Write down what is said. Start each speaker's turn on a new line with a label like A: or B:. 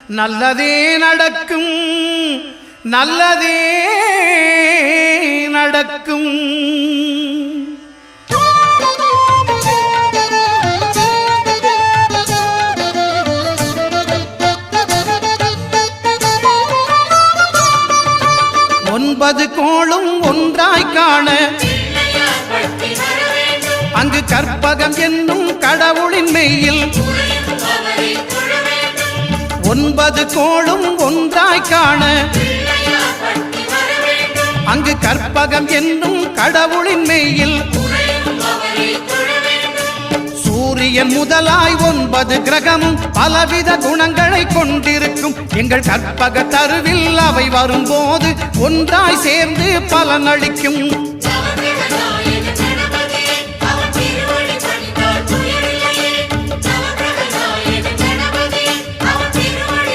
A: நல்லதே நடக்கும், நல்லதே நடக்கும். ஒன்பது கோளும் ஒன்றாய் காண அங்கு கற்பகம் என்னும் கடவுளின் மெய்யில் ஒன்பது கோளும் ஒன்றாய் காண அங்கு கற்பகம் என்னும் கடவுளின் மெய்யில் சூரியன் முதலாய் 9 கிரகமும் பலவித குணங்களை கொண்டிருக்கும். எங்கள் கற்பக தருவில் அவை வரும்போது ஒன்றாய் சேர்ந்து பலனளிக்கும்.